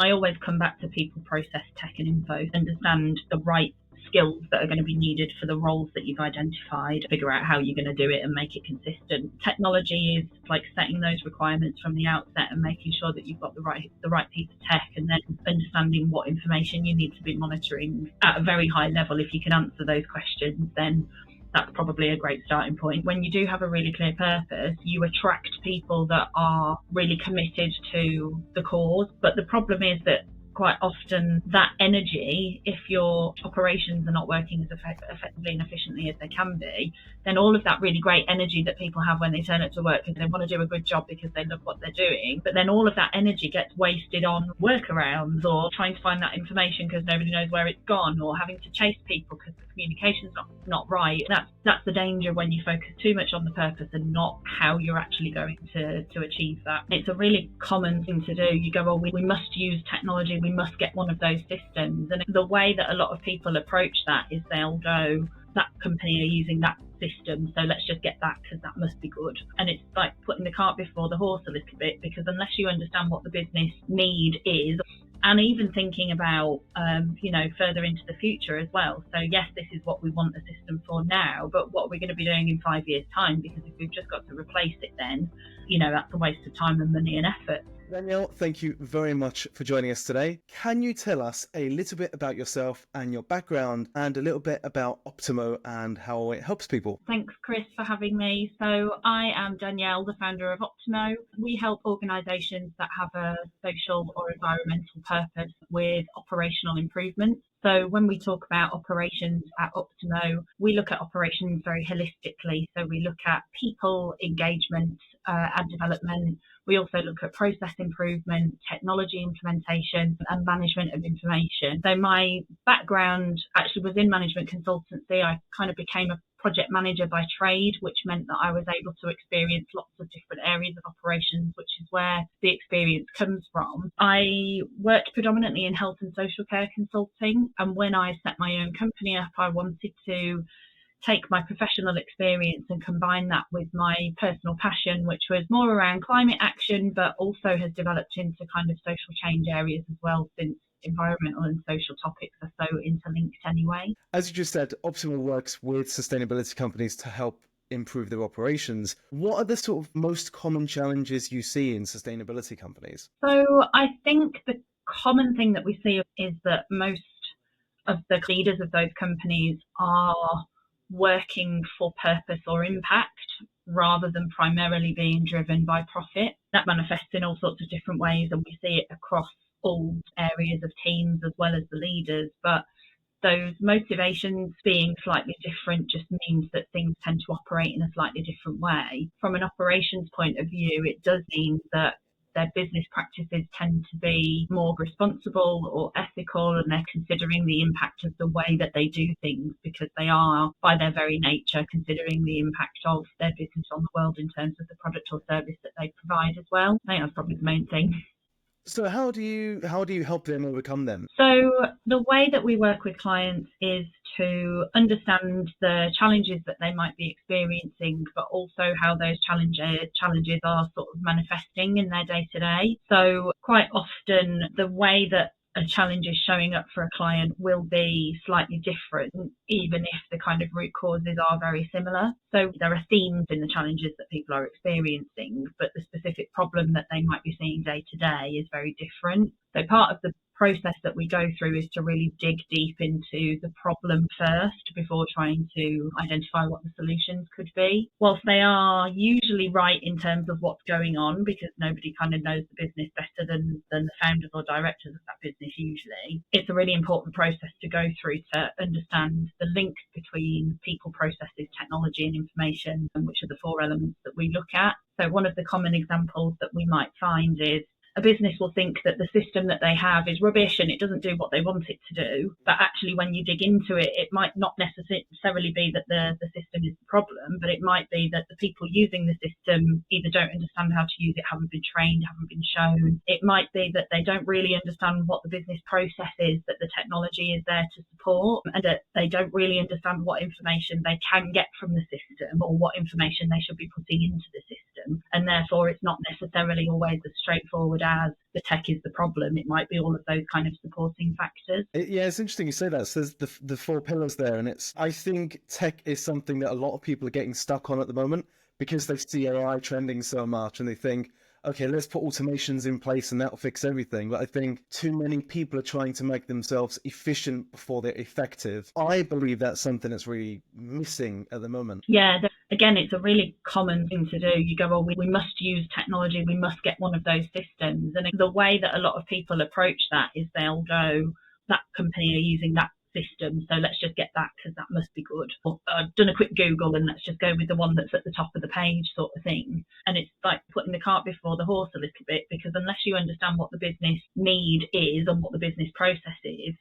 I always come back to people, process, tech and info, understand the right skills that are going to be needed for the roles that you've identified, figure out how you're going to do it and make it consistent. Technology is like setting those requirements from the outset and making sure that you've got the right piece of tech, and then understanding what information you need to be monitoring at a very high level. If you can answer those questions, then that's probably a great starting point. When you do have a really clear purpose, you attract people that are really committed to the cause. But the problem is that quite often that energy, if your operations are not working as effectively and efficiently as they can be, then all of that really great energy that people have when they turn up to work because they want to do a good job because they love what they're doing, but then all of that energy gets wasted on workarounds or trying to find that information because nobody knows where it's gone, or having to chase people because the communication's not right. That's the danger when you focus too much on the purpose and not how you're actually going to achieve that. It's a really common thing to do. You go, well, we must use technology, we must get one of those systems. And the way that a lot of people approach that is they'll go, that company are using that system, so let's just get that because that must be good. And it's like putting the cart before the horse a little bit, because unless you understand what the business need is, and even thinking about, further into the future as well. So yes, this is what we want the system for now, but what are we going to be doing in 5 years' time? Because if we've just got to replace it, then, that's a waste of time and money and effort. Danielle, thank you very much for joining us today. Can you tell us a little bit about yourself and your background, and a little bit about Optimo and how it helps people? Thanks, Chris, for having me. So I am Danielle, the founder of Optimo. We help organisations that have a social or environmental purpose with operational improvements. So when we talk about operations at Optimo, we look at operations very holistically. So we look at people, engagement and development. We also look at process improvement, technology implementation and management of information. So my background actually was in management consultancy. I kind of became a project manager by trade, which meant that I was able to experience lots of different areas of operations, which is where the experience comes from. I worked predominantly in health and social care consulting, and when I set my own company up, I wanted to take my professional experience and combine that with my personal passion, which was more around climate action, but also has developed into kind of social change areas as well, since environmental and social topics are so interlinked anyway. As you just said, Optimo works with sustainability companies to help improve their operations. What are the sort of most common challenges you see in sustainability companies? So I think the common thing that we see is that most of the leaders of those companies are working for purpose or impact rather than primarily being driven by profit. That manifests in all sorts of different ways, and we see it across all areas of teams as well as the leaders. But those motivations being slightly different just means that things tend to operate in a slightly different way. From an operations point of view, it does mean that their business practices tend to be more responsible or ethical, and they're considering the impact of the way that they do things, because they are, by their very nature, considering the impact of their business on the world in terms of the product or service that they provide as well. I think that's probably the main thing. So how do you help them overcome them? So the way that we work with clients is to understand the challenges that they might be experiencing, but also how those challenges are sort of manifesting in their day-to-day. So quite often the way that a challenge is showing up for a client will be slightly different, even if the kind of root causes are very similar. So there are themes in the challenges that people are experiencing, but the specific problem that they might be seeing day to day is very different. So part of the process that we go through is to really dig deep into the problem first before trying to identify what the solutions could be. Whilst they are usually right in terms of what's going on, because nobody kind of knows the business better than the founders or directors of that business usually, it's a really important process to go through to understand the links between people, processes, technology and information, which are the four elements that we look at. So one of the common examples that we might find is a business will think that the system that they have is rubbish and it doesn't do what they want it to do. But actually, when you dig into it, it might not necessarily be that the system is the problem, but it might be that the people using the system either don't understand how to use it, haven't been trained, haven't been shown. It might be that they don't really understand what the business process is that the technology is there to support, and that they don't really understand what information they can get from the system or what information they should be putting into the system. And therefore, it's not necessarily always as straightforward good as the tech is the problem. It might be all of those kind of supporting factors. Yeah, it's interesting you say that. So there's the four pillars there, and I think tech is something that a lot of people are getting stuck on at the moment because they see AI trending so much and they think, okay, let's put automations in place and that'll fix everything. But I think too many people are trying to make themselves efficient before they're effective. I believe that's something that's really missing at the moment. Yeah, again, it's a really common thing to do. You go, well, we must use technology, we must get one of those systems. And the way that a lot of people approach that is they'll go, that company are using that system, so let's just get that because that must be good. Or I've done a quick Google and let's just go with the one that's at the top of the page sort of thing. And it's like putting the cart before the horse a little bit, because unless you understand what the business need is and what the business process is,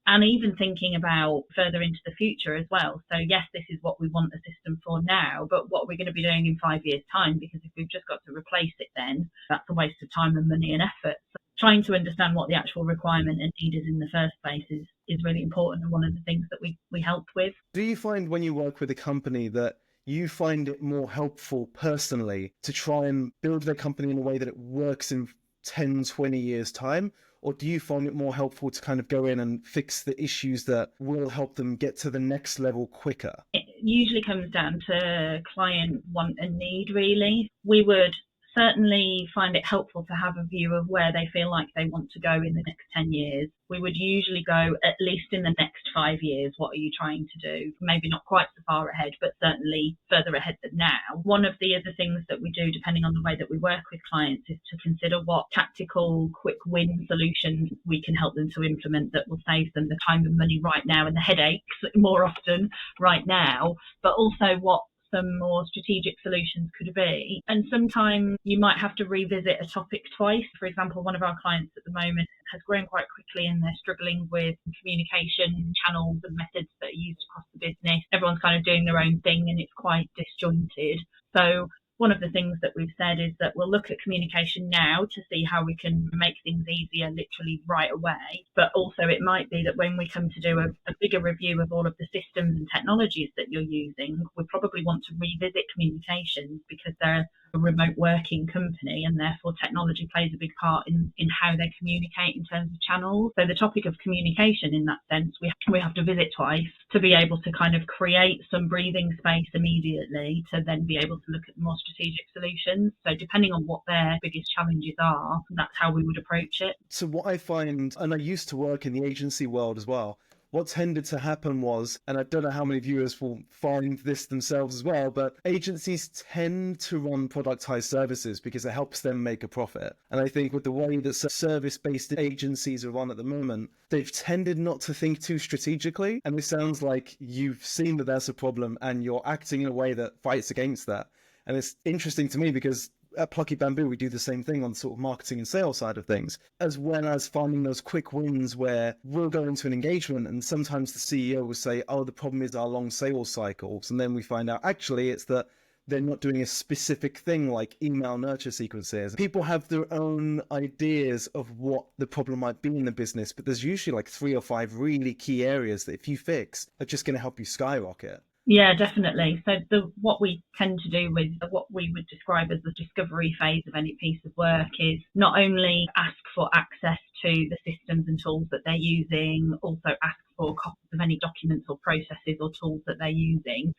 and even thinking about further into the future as well. So yes, this is what we want the system for now, but what are we going to be doing in 5 years' time? Because if we've just got to replace it, then that's a waste of time and money and effort. So trying to understand what the actual requirement and need is in the first place is really important, and one of the things that we help with. Do you find when you work with a company that you find it more helpful personally to try and build their company in a way that it works in 10, 20 years' time? Or do you find it more helpful to kind of go in and fix the issues that will help them get to the next level quicker? It usually comes down to client want and need, really. We would certainly find it helpful to have a view of where they feel like they want to go in the next 10 years. We would usually go at least in the next 5 years, what are you trying to do? Maybe not quite so far ahead, but certainly further ahead than now. One of the other things that we do, depending on the way that we work with clients, is to consider what tactical, quick win solutions we can help them to implement that will save them the time and money right now and the headaches more often right now, but also what some more strategic solutions could be. And sometimes you might have to revisit a topic twice. For example, one of our clients at the moment has grown quite quickly and they're struggling with communication channels and methods that are used across the business. Everyone's kind of doing their own thing and it's quite disjointed. So one of the things that we've said is that we'll look at communication now to see how we can make things easier literally right away. But also it might be that when we come to do a bigger review of all of the systems and technologies that you're using, we probably want to revisit communications because they're a remote working company and therefore technology plays a big part in how they communicate in terms of channels. So the topic of communication in that sense, we have to visit twice to be able to kind of create some breathing space immediately to then be able to look at more strategic solutions. So depending on what their biggest challenges are, that's how we would approach it. So what I find, and I used to work in the agency world as well, what tended to happen was, and I don't know how many viewers will find this themselves as well, but agencies tend to run productized services because it helps them make a profit. And I think with the way that service-based agencies are run at the moment, they've tended not to think too strategically. And it sounds like you've seen that that's a problem and you're acting in a way that fights against that. And it's interesting to me because at Plucky Bamboo, we do the same thing on the sort of marketing and sales side of things, as well as finding those quick wins where we'll go into an engagement and sometimes the CEO will say, oh, the problem is our long sales cycles. And then we find out actually it's that they're not doing a specific thing like email nurture sequences. People have their own ideas of what the problem might be in the business, but there's usually like 3 or 5 really key areas that if you fix are just going to help you skyrocket. Yeah, definitely. So what we tend to do with what we would describe as the discovery phase of any piece of work is not only ask for access to the systems and tools that they're using, also ask for copies of any documents or processes or tools that they're using.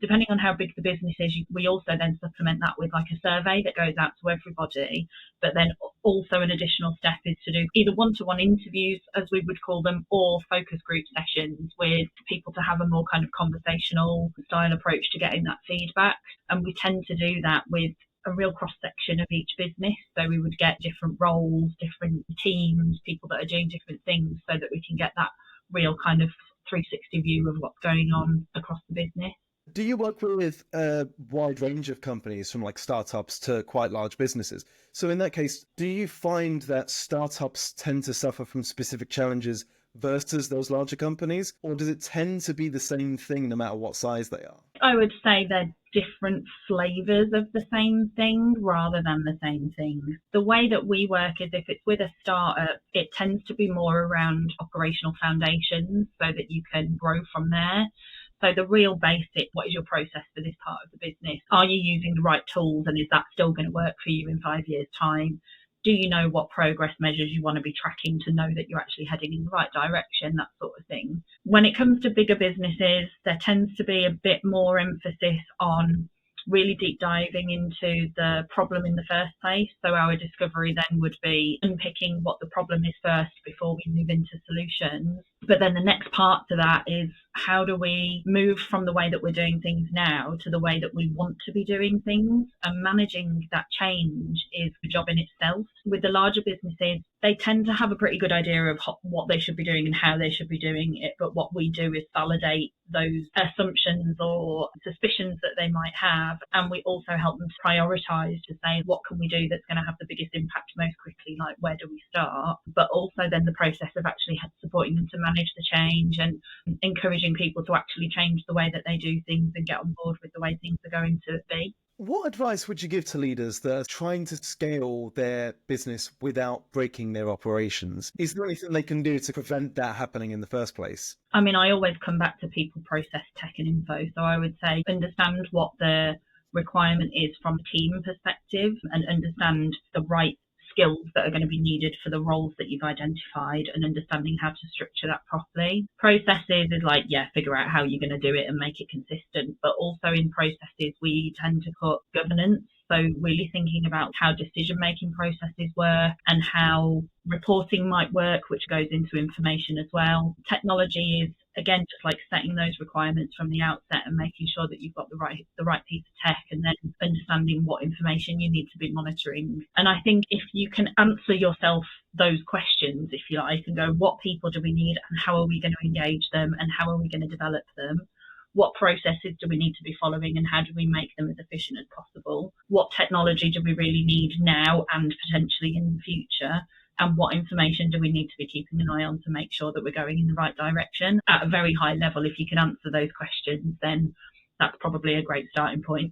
Depending on how big the business is, we also then supplement that with like a survey that goes out to everybody. But then also an additional step is to do either one-to-one interviews, as we would call them, or focus group sessions with people to have a more kind of conversational style approach to getting that feedback. And we tend to do that with a real cross-section of each business. So we would get different roles, different teams, people that are doing different things so that we can get that real kind of 360 view of what's going on across the business. Do you work with a wide range of companies from like startups to quite large businesses? So in that case, do you find that startups tend to suffer from specific challenges versus those larger companies? Or does it tend to be the same thing no matter what size they are? I would say they're different flavors of the same thing rather than the same thing. The way that we work is if it's with a startup, it tends to be more around operational foundations so that you can grow from there. So the real basic, what is your process for this part of the business? Are you using the right tools and is that still going to work for you in 5 years' time? Do you know what progress measures you want to be tracking to know that you're actually heading in the right direction, that sort of thing. When it comes to bigger businesses, there tends to be a bit more emphasis on really deep diving into the problem in the first place. So our discovery then would be unpicking what the problem is first before we move into solutions. But then the next part to that is, how do we move from the way that we're doing things now to the way that we want to be doing things? And managing that change is a job in itself. With the larger businesses, they tend to have a pretty good idea of what they should be doing and how they should be doing it. But what we do is validate those assumptions or suspicions that they might have. And we also help them to prioritize, to say, what can we do that's going to have the biggest impact most quickly? Like, where do we start? But also then the process of actually supporting them to manage the change and encouraging people to actually change the way that they do things and get on board with the way things are going to be. What advice would you give to leaders that are trying to scale their business without breaking their operations? Is there anything they can do to prevent that happening in the first place? I mean, I always come back to people, process, tech and info. So I would say understand what the requirement is from a team perspective and understand the right skills that are going to be needed for the roles that you've identified and understanding how to structure that properly. Processes is like, figure out how you're going to do it and make it consistent. But also in processes, we tend to put governance. So really thinking about how decision-making processes work and how reporting might work, which goes into information as well. Technology is, again, just like setting those requirements from the outset and making sure that you've got the right piece of tech, and then understanding what information you need to be monitoring. And I think if you can answer yourself those questions, if you like, and go, what people do we need and how are we going to engage them and how are we going to develop them? What processes do we need to be following and how do we make them as efficient as possible? What technology do we really need now and potentially in the future? And what information do we need to be keeping an eye on to make sure that we're going in the right direction? At a very high level, if you can answer those questions, then that's probably a great starting point.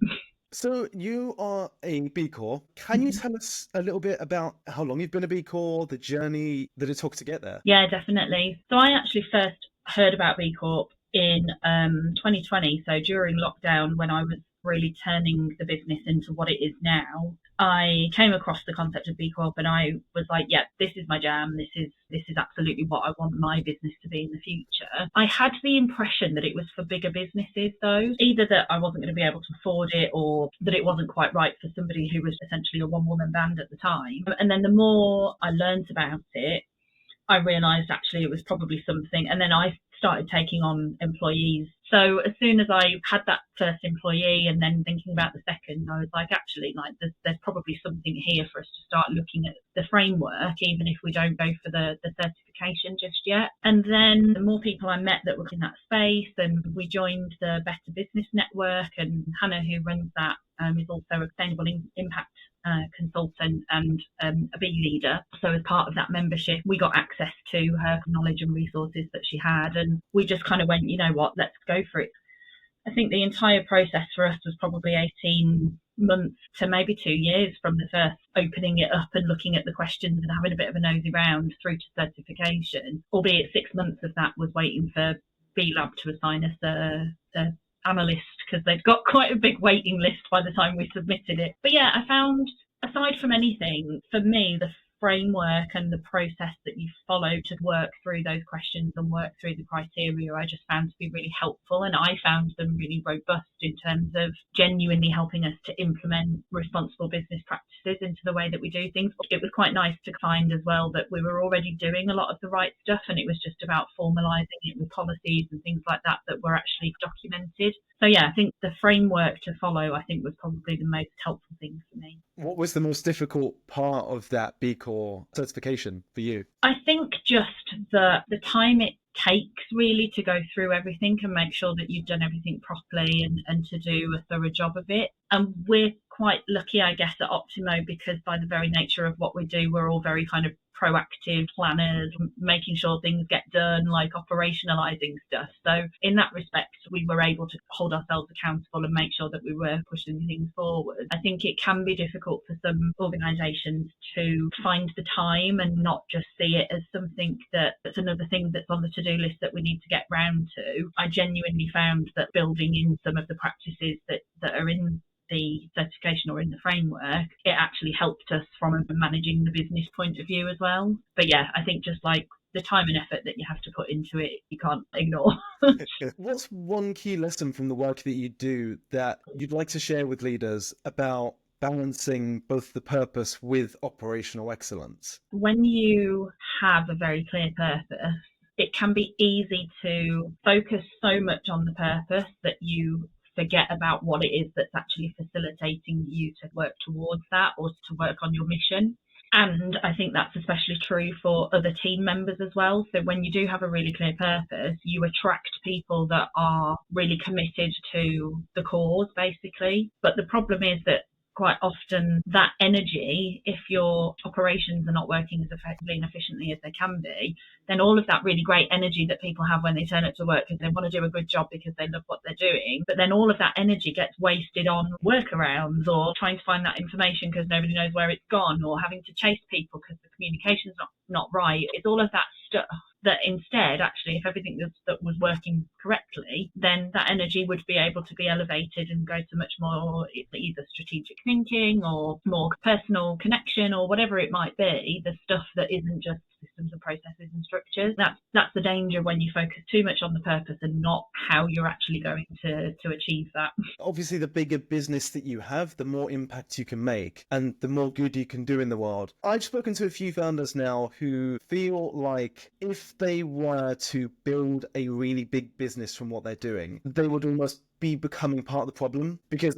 So you are a B Corp. Can you tell us a little bit about how long you've been a B Corp, the journey that it took to get there? Yeah, definitely. So I actually first heard about B Corp in 2020. So during lockdown, when I was really turning the business into what it is now, I came across the concept of B Corp and I was like, this is my jam. This is absolutely what I want my business to be in the future. I had the impression that it was for bigger businesses though, either that I wasn't going to be able to afford it or that it wasn't quite right for somebody who was essentially a one-woman band at the time. And then the more I learned about it, I realised actually it was probably something. And then I started taking on employees. So as soon as I had that first employee and then thinking about the second, I was like, actually, like there's probably something here for us to start looking at the framework, even if we don't go for the certification just yet. And then the more people I met that were in that space, and we joined the Better Business Network, and Hannah, who runs that, is also a sustainable impact consultant and a bee leader. So as part of that membership, we got access to her knowledge and resources that she had. And we just kind of went, you know what, let's go for it. I think the entire process for us was probably 18 months to maybe 2 years from the first opening it up and looking at the questions and having a bit of a nosy round through to certification, albeit 6 months of that was waiting for B Lab to assign us a analyst, because they'd got quite a big waiting list by the time we submitted it. But yeah, I found, aside from anything, for me, the framework and the process that you follow to work through those questions and work through the criteria, I just found to be really helpful. And I found them really robust in terms of genuinely helping us to implement responsible business practices into the way that we do things. It was quite nice to find as well that we were already doing a lot of the right stuff, and it was just about formalising it with policies and things like that that were actually documented. So yeah, I think the framework to follow, I think, was probably the most helpful thing for me. What was the most difficult part of that B Corp certification for you? I think just the time it takes really to go through everything and make sure that you've done everything properly and to do a thorough job of it. And we're quite lucky, I guess, at Optimo, because by the very nature of what we do, we're all very kind of proactive planners, making sure things get done, like operationalizing stuff. So in that respect, we were able to hold ourselves accountable and make sure that we were pushing things forward. I think it can be difficult for some organizations to find the time and not just see it as something that's another thing that's on the to-do list that we need to get round to. I genuinely found that building in some of the practices that are in the certification or in the framework, it actually helped us from a managing the business point of view as well. But yeah, I think just like the time and effort that you have to put into it, you can't ignore. What's one key lesson from the work that you do that you'd like to share with leaders about balancing both the purpose with operational excellence? When you have a very clear purpose, it can be easy to focus so much on the purpose that you forget about what it is that's actually facilitating you to work towards that or to work on your mission. And I think that's especially true for other team members as well. So when you do have a really clear purpose, you attract people that are really committed to the cause, basically. But the problem is that quite often that energy, if your operations are not working as effectively and efficiently as they can be, then all of that really great energy that people have when they turn up to work because they want to do a good job because they love what they're doing, but then all of that energy gets wasted on workarounds or trying to find that information because nobody knows where it's gone, or having to chase people because the communication's not right. It's all of that stuff that instead, actually, if everything that was working correctly, then that energy would be able to be elevated and go to much more either strategic thinking or more personal connection or whatever it might be, the stuff that isn't just systems and processes and structures. That's the danger when you focus too much on the purpose and not how you're actually going to achieve that. Obviously, the bigger business that you have, the more impact you can make and the more good you can do in the world. I've spoken to a few founders now who feel like if they were to build a really big business from what they're doing, they would almost be becoming part of the problem, because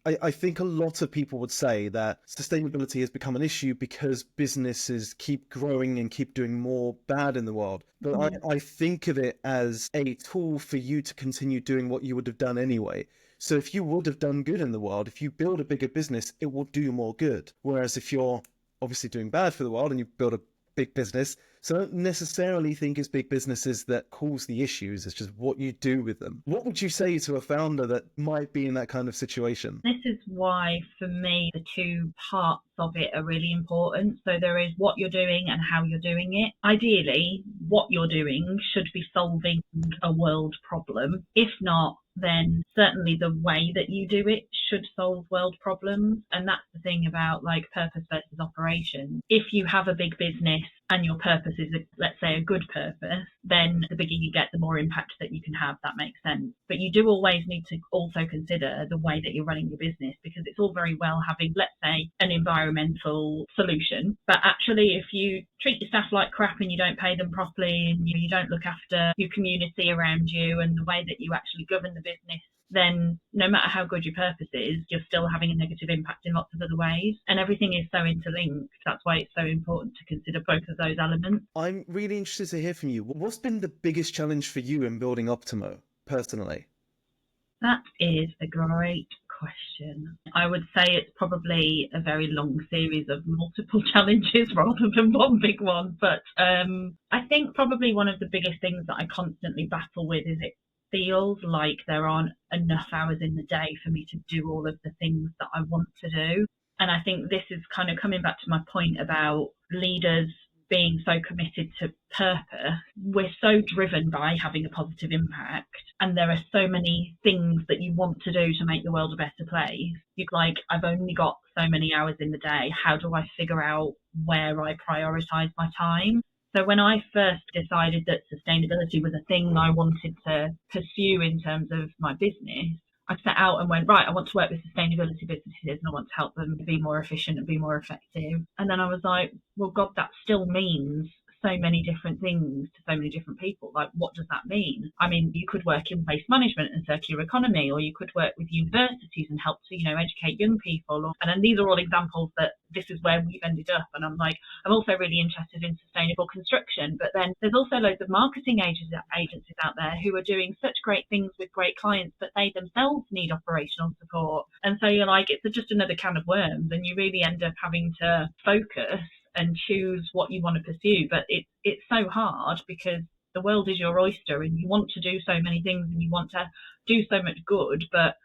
I think a lot of people would say that sustainability has become an issue because businesses keep growing and keep doing more bad in the world. But I think of it as a tool for you to continue doing what you would have done anyway. So if you would have done good in the world, if you build a bigger business, it will do more good. Whereas if you're obviously doing bad for the world and you build a big business, so I don't necessarily think it's big businesses that cause the issues. It's just what you do with them. What would you say to a founder that might be in that kind of situation? This is why, for me, the two parts of it are really important. So there is what you're doing and how you're doing it. Ideally, what you're doing should be solving a world problem. If not, then certainly the way that you do it should solve world problems. And that's the thing about like purpose versus operation. If you have a big business and your purpose is, let's say, a good purpose, then the bigger you get, the more impact that you can have. That makes sense. But you do always need to also consider the way that you're running your business, because it's all very well having, let's say, an environmental solution. But actually, if you treat your staff like crap and you don't pay them properly and you don't look after your community around you and the way that you actually govern the business, then no matter how good your purpose is, you're still having a negative impact in lots of other ways. And everything is so interlinked. That's why it's so important to consider both of those elements. I'm really interested to hear from you. What's been the biggest challenge for you in building Optimo, personally? That is a great question. I would say it's probably a very long series of multiple challenges rather than one big one. But I think probably one of the biggest things that I constantly battle with is it feels like there aren't enough hours in the day for me to do all of the things that I want to do. And I think this is kind of coming back to my point about leaders being so committed to purpose. We're so driven by having a positive impact, and there are so many things that you want to do to make the world a better place. You're like, I've only got so many hours in the day. How do I figure out where I prioritize my time? So when I first decided that sustainability was a thing I wanted to pursue in terms of my business, I set out and went, right, I want to work with sustainability businesses and I want to help them be more efficient and be more effective. And then I was like, well, God, that still means so many different things to so many different people. Like, what does that mean? I mean, you could work in waste management and circular economy, or you could work with universities and help to, educate young people. And then these are all examples that this is where we've ended up. And I'm like, I'm also really interested in sustainable construction. But then there's also loads of marketing agencies out there who are doing such great things with great clients, but they themselves need operational support. And so you're like, it's just another can of worms. And you really end up having to focus and choose what you want to pursue. But it's so hard because the world is your oyster and you want to do so many things and you want to do so much good, but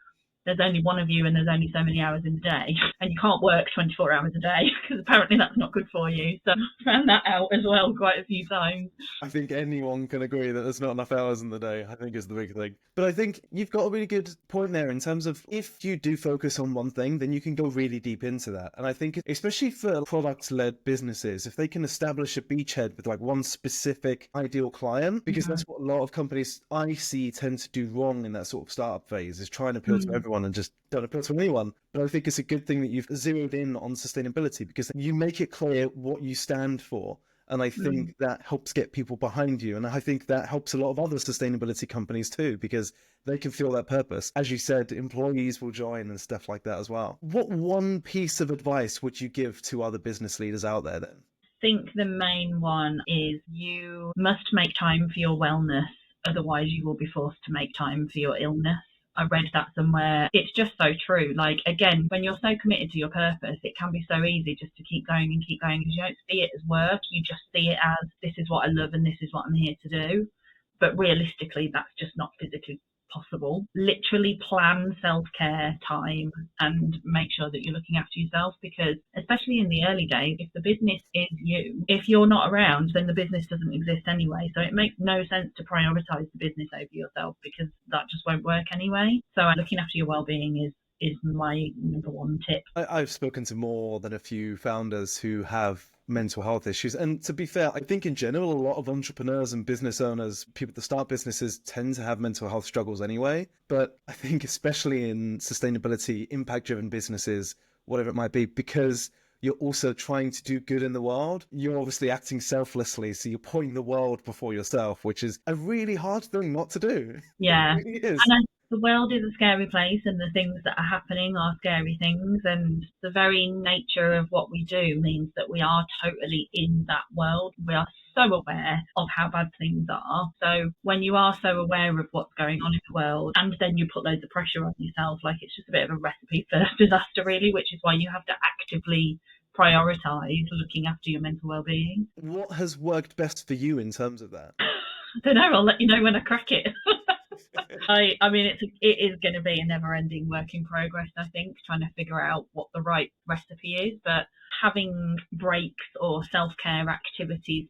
there's only one of you and there's only so many hours in the day, and you can't work 24 hours a day because apparently that's not good for you. So I found that out as well quite a few times. I think anyone can agree that there's not enough hours in the day, I think is the big thing. But I think you've got a really good point there in terms of if you do focus on one thing, then you can go really deep into that. And I think especially for product-led businesses, if they can establish a beachhead with like one specific ideal client, because that's what a lot of companies I see tend to do wrong in that sort of startup phase, is trying to appeal to everyone and just don't appeal to anyone. But I think it's a good thing that you've zeroed in on sustainability because you make it clear what you stand for. And I think that helps get people behind you. And I think that helps a lot of other sustainability companies too, because they can feel that purpose. As you said, employees will join and stuff like that as well. What one piece of advice would you give to other business leaders out there then? I think the main one is you must make time for your wellness. Otherwise, you will be forced to make time for your illness. I read that somewhere. It's just so true. Like, again, when you're so committed to your purpose, it can be so easy just to keep going and keep going because you don't see it as work. You just see it as this is what I love and this is what I'm here to do. But realistically, that's just not physically possible. Literally plan self-care time and make sure that you're looking after yourself because especially in the early days, if the business is you, if you're not around, then the business doesn't exist anyway. So it makes no sense to prioritize the business over yourself because that just won't work anyway. So looking after your well-being is my number one tip. I've spoken to more than a few founders who have mental health issues. And to be fair, I think in general, a lot of entrepreneurs and business owners, people that start businesses tend to have mental health struggles anyway. But I think especially in sustainability, impact-driven businesses, whatever it might be, because you're also trying to do good in the world. You're obviously acting selflessly. So you're putting the world before yourself, which is a really hard thing not to do. Yeah. It really is. And the world is a scary place and the things that are happening are scary things. And the very nature of what we do means that we are totally in that world. We are so aware of how bad things are. So when you are so aware of what's going on in the world and then you put loads of pressure on yourself, like it's just a bit of a recipe for disaster really, which is why you have to actively prioritize looking after your mental well-being. What has worked best for you in terms of that? I don't know, I'll let you know when I crack it. I mean, it is going to be a never-ending work in progress, I think, trying to figure out what the right recipe is. But having breaks or self-care activities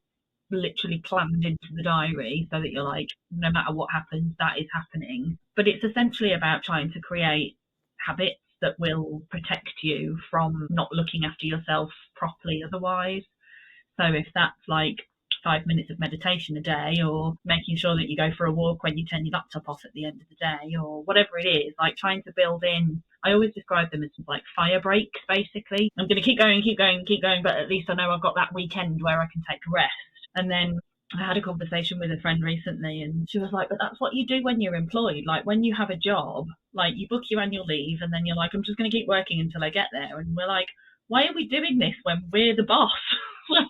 literally planned into the diary so that you're like, no matter what happens, that is happening. But it's essentially about trying to create habits that will protect you from not looking after yourself properly otherwise. So if that's like 5 minutes of meditation a day or making sure that you go for a walk when you turn your laptop off at the end of the day or whatever it is, like trying to build in, I always describe them as like fire breaks, basically. I'm going to keep going, but at least I know I've got that weekend where I can take a rest. And then I had a conversation with a friend recently and she was like, but that's what you do when you're employed. Like when you have a job, like you book your annual leave and then you're like, I'm just going to keep working until I get there. And we're like, why are we doing this when we're the boss? Like,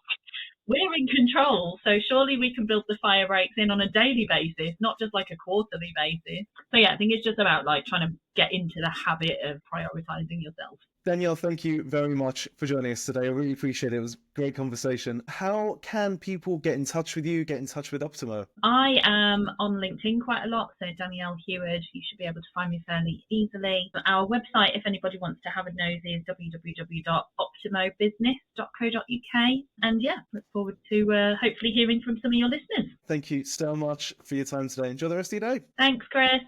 we're in control, so surely we can build the fire breaks in on a daily basis, not just like a quarterly basis. So yeah, I think it's just about like trying to get into the habit of prioritizing yourself. Danielle, thank you very much for joining us today. I really appreciate it. It was a great conversation. How can people get in touch with you, get in touch with Optimo? I am on LinkedIn quite a lot, so Danielle Heward, you should be able to find me fairly easily. Our website, if anybody wants to have a nosy, is www.optimobusiness.co.uk. And yeah, look forward to hopefully hearing from some of your listeners. Thank you so much for your time today. Enjoy the rest of your day. Thanks, Chris.